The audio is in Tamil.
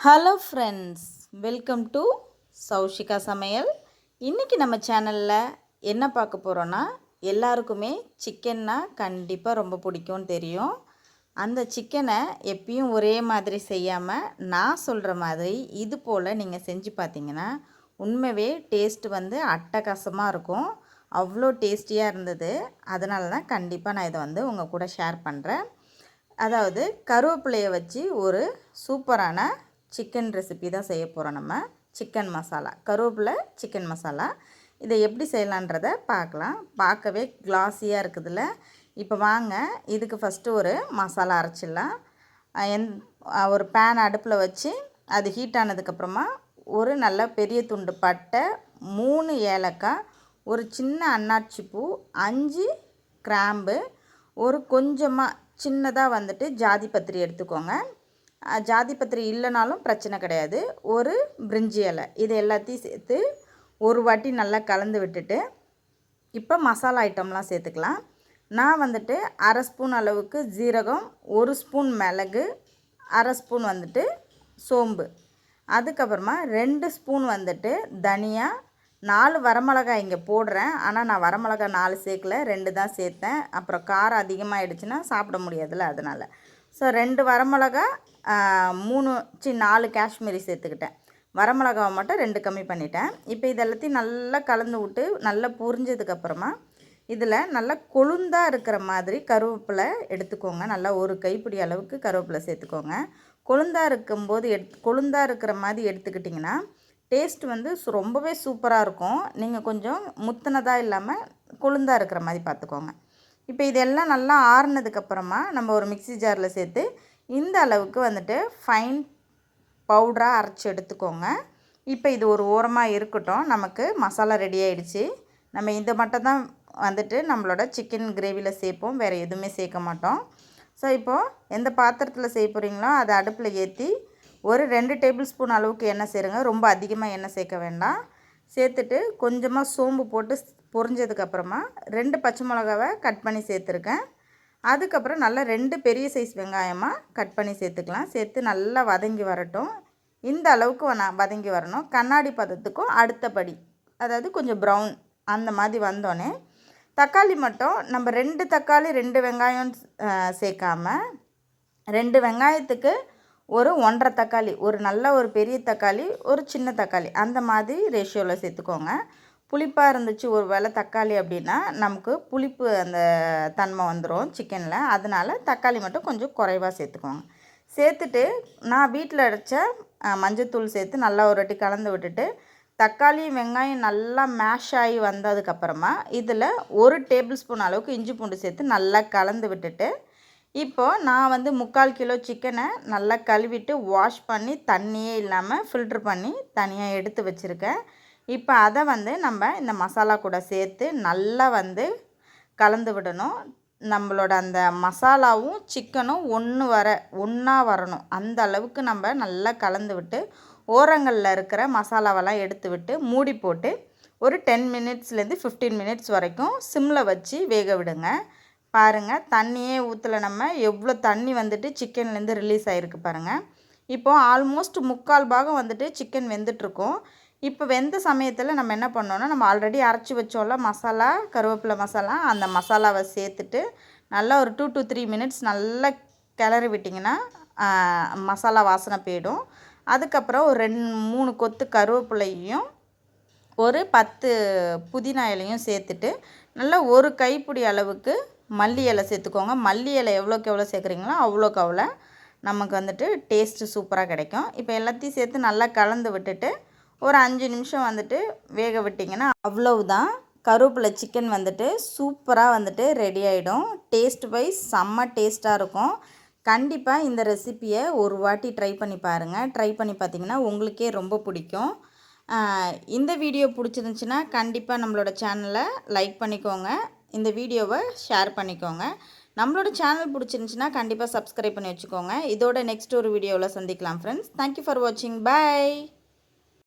Hello friends, welcome to Saushika சமையல். இன்றைக்கி நம்ம சேனலில் என்ன பார்க்க போகிறோன்னா, எல்லாருக்குமே சிக்கன்னா கண்டிப்பாக ரொம்ப பிடிக்கும்னு தெரியும். அந்த சிக்கனை எப்பயும் ஒரே மாதிரி செய்யாமல் நான் சொல்கிற மாதிரி இது போல் நீங்கள் செஞ்சு பார்த்தீங்கன்னா உண்மையே டேஸ்ட்டு அட்டகாசமாக இருக்கும். அவ்வளோ டேஸ்டியாக இருந்தது. அதனால தான் கண்டிப்பாக நான் இதை உங்கள் கூட ஷேர் பண்ணுறேன். அதாவது கருவேப்பிலையை வச்சு ஒரு சூப்பரான சிக்கன் ரெசிபி தான் செய்ய போகிறோம். நம்ம சிக்கன் மசாலா, கருவேப்பிலை சிக்கன் மசாலா, இதை எப்படி செய்யலான்றதை பார்க்கலாம். பார்க்கவே கிளாஸியாக இருக்குதுல்ல. இப்போ வாங்க, இதுக்கு ஃபஸ்ட்டு ஒரு மசாலா அரைச்சிடலாம். ஒரு பேன் அடுப்பில் வச்சு அது ஹீட் ஆனதுக்கப்புறமா ஒரு நல்ல பெரிய துண்டு பட்டை, 3 ஏலக்காய், ஒரு சின்ன அன்னாச்சி பூ, 5 கிராம்பு, ஒரு கொஞ்சமாக சின்னதாக ஜாதி பத்திரி எடுத்துக்கோங்க. ஜாதி பத்திரி இல்லைனாலும் பிரச்சனை கிடையாது. ஒரு பிரிஞ்சி இலை, இது எல்லாத்தையும் சேர்த்து ஒரு வாட்டி நல்லா கலந்து விட்டுட்டு இப்போ மசாலா ஐட்டம்லாம் சேர்த்துக்கலாம். நான் அரை ஸ்பூன் அளவுக்கு ஜீரகம், 1 ஸ்பூன் மிளகு, அரை ஸ்பூன் சோம்பு, அதுக்கப்புறமா 2 ஸ்பூன் தனியா, 4 வரமிளகாய் இங்கே போடுறேன். ஆனால் நான் வரமிளகாய் 4 சேர்க்கல, 2 தான் சேர்த்தேன். அப்புறம் காரம் அதிகமாகிடுச்சுன்னா சாப்பிட முடியாதுல்ல, அதனால். ஸோ 2 வரமிளகா, 4 காஷ்மீரி சேர்த்துக்கிட்டேன். வரமிளகாவை மட்டும் 2 கம்மி பண்ணிட்டேன். இப்போ இதெல்லாத்தையும் நல்லா கலந்து விட்டு நல்லா புரிஞ்சதுக்கப்புறமா இதில் நல்லா கொழுந்தாக இருக்கிற மாதிரி கருவேப்பிலை எடுத்துக்கோங்க. நல்லா ஒரு கைப்பிடி அளவுக்கு கருவேப்பிலை சேர்த்துக்கோங்க. கொழுந்தாக இருக்கிற மாதிரி எடுத்துக்கிட்டிங்கன்னா டேஸ்ட் ரொம்பவே சூப்பராக இருக்கும். நீங்கள் கொஞ்சம் முத்தினதாக இல்லாமல் கொழுந்தாக இருக்கிற மாதிரி பார்த்துக்கோங்க. இப்போ இதெல்லாம் நல்லா ஆறுனதுக்கப்புறமா நம்ம ஒரு மிக்ஸி ஜாரில் சேர்த்து இந்த அளவுக்கு ஃபைன் பவுடராக அரைச்சி எடுத்துக்கோங்க. இப்போ இது ஒரு ஓரமாக இருக்கட்டும். நமக்கு மசாலா ரெடி ஆகிடுச்சு. நம்ம இதை மட்டும் தான் நம்மளோட சிக்கன் கிரேவியில் சேர்ப்போம், வேறு எதுவுமே சேர்க்க மாட்டோம். ஸோ இப்போது எந்த பாத்திரத்தில் செய்ய போகிறீங்களோ அதை அடுப்பில் ஏற்றி ஒரு 2 டேபிள் ஸ்பூன் அளவுக்கு எண்ணெய் சேருங்க. ரொம்ப அதிகமாக எண்ணெய் சேர்க்க வேண்டாம். சேர்த்துட்டு கொஞ்சமாக சோம்பு போட்டு பொரிஞ்சதுக்கப்புறமா 2 பச்சை மிளகாவை கட் பண்ணி சேர்த்துருக்கேன். அதுக்கப்புறம் நல்லா 2 பெரிய சைஸ் வெங்காயமாக கட் பண்ணி சேர்த்துக்கலாம். சேர்த்து நல்லா வதங்கி வரட்டும். இந்த அளவுக்கு வதங்கி வரணும். கண்ணாடி பதத்துக்கும் அடுத்தபடி, அதாவது கொஞ்சம் ப்ரௌன் அந்த மாதிரி வந்தோடனே தக்காளி மட்டும் நம்ம 2 தக்காளி 2 வெங்காயம் சேர்க்காமல் 2 வெங்காயத்துக்கு ஒரு 1.5 தக்காளி, ஒரு பெரிய தக்காளி, ஒரு சின்ன தக்காளி, அந்த மாதிரி ரேஷியோவில் சேர்த்துக்கோங்க. புளிப்பாக இருந்துச்சு ஒரு வேளை தக்காளி அப்படின்னா நமக்கு புளிப்பு அந்த தன்மை வந்துடும் சிக்கனில். அதனால் தக்காளி மட்டும் கொஞ்சம் குறைவாக சேர்த்துக்கோங்க. சேர்த்துட்டு நான் வீட்டில் அரைச்ச மஞ்சத்தூள் சேர்த்து நல்லா ஒரு வாட்டி கலந்து விட்டுட்டு தக்காளி வெங்காயம் நல்லா மேஷ் ஆகி வந்ததுக்கப்புறமா இதில் 1 டேபிள் ஸ்பூன் அளவுக்கு இஞ்சி பூண்டு சேர்த்து நல்லா கலந்து விட்டுட்டு இப்போது நான் 3/4 கிலோ சிக்கனை நல்லா கழுவிட்டு வாஷ் பண்ணி தண்ணியே இல்லாமல் ஃபில்ட்ரு பண்ணி தனியாக எடுத்து வச்சுருக்கேன். இப்போ அதை நம்ம இந்த மசாலா கூட சேர்த்து நல்லா கலந்து விடணும். நம்மளோட அந்த மசாலாவும் சிக்கனும் ஒன்றா வரணும். அந்த அளவுக்கு நம்ம நல்லா கலந்து விட்டு ஓரங்களில் இருக்கிற மசாலாவெல்லாம் எடுத்து விட்டு மூடி போட்டு ஒரு 10 மினிட்ஸ்லேருந்து 15 மினிட்ஸ் வரைக்கும் சிம்மில் வச்சு வேக விடுங்க. பாருங்கள், தண்ணியே ஊற்றலை. நம்ம எவ்வளோ தண்ணி சிக்கன்லேருந்து ரிலீஸ் ஆகிருக்கு பாருங்கள். இப்போது ஆல்மோஸ்ட் 3/4 பாகம் சிக்கன் வெந்துட்டுருக்கோம். இப்போ வெந்த சமயத்தில் நம்ம என்ன பண்ணோன்னா, நம்ம ஆல்ரெடி அரைச்சி வச்சோம்ல மசாலா, கருவேப்பிலை மசாலா, அந்த மசாலாவை சேர்த்துட்டு நல்லா ஒரு 2 to 3 மினிட்ஸ் நல்லா கிளறி விட்டிங்கன்னா மசாலா வாசனை போயிடும். அதுக்கப்புறம் ஒரு 2-3 கொத்து கருவேப்பிலையும் ஒரு 10 புதினா இலையும் சேர்த்துட்டு நல்லா ஒரு கைப்பிடி அளவுக்கு மல்லி இலை சேர்த்துக்கோங்க. மல்லி இலை எவ்வளோக்கு எவ்வளோ சேர்க்குறீங்களோ அவ்வளோக்கு அவ்வளோ நமக்கு டேஸ்ட்டு சூப்பராக கிடைக்கும். இப்போ எல்லாத்தையும் சேர்த்து நல்லா கலந்து விட்டுட்டு ஒரு 5 நிமிஷம் வேக விட்டிங்கன்னா அவ்வளவுதான். கருவேப்பிலை சிக்கன் சூப்பராக ரெடி ஆகிடும். டேஸ்ட் வைஸ் செம்ம டேஸ்ட்டாக இருக்கும். கண்டிப்பாக இந்த ரெசிப்பியை ஒரு வாட்டி ட்ரை பண்ணி பாருங்கள். ட்ரை பண்ணி பார்த்திங்கன்னா உங்களுக்கே ரொம்ப பிடிக்கும். இந்த வீடியோ பிடிச்சிருந்துச்சின்னா கண்டிப்பாக நம்மளோட சேனலை லைக் பண்ணிக்கோங்க. இந்த வீடியோவை ஷேர் பண்ணிக்கோங்க. நம்மளோட சேனல் பிடிச்சிருந்துச்சின்னா கண்டிப்பாக சப்ஸ்கிரைப் பண்ணி வச்சுக்கோங்க. இதோட நெக்ஸ்ட் ஒரு வீடியோவில் சந்திக்கலாம் ஃப்ரெண்ட்ஸ். தேங்க்யூ ஃபார் வாட்சிங். பை.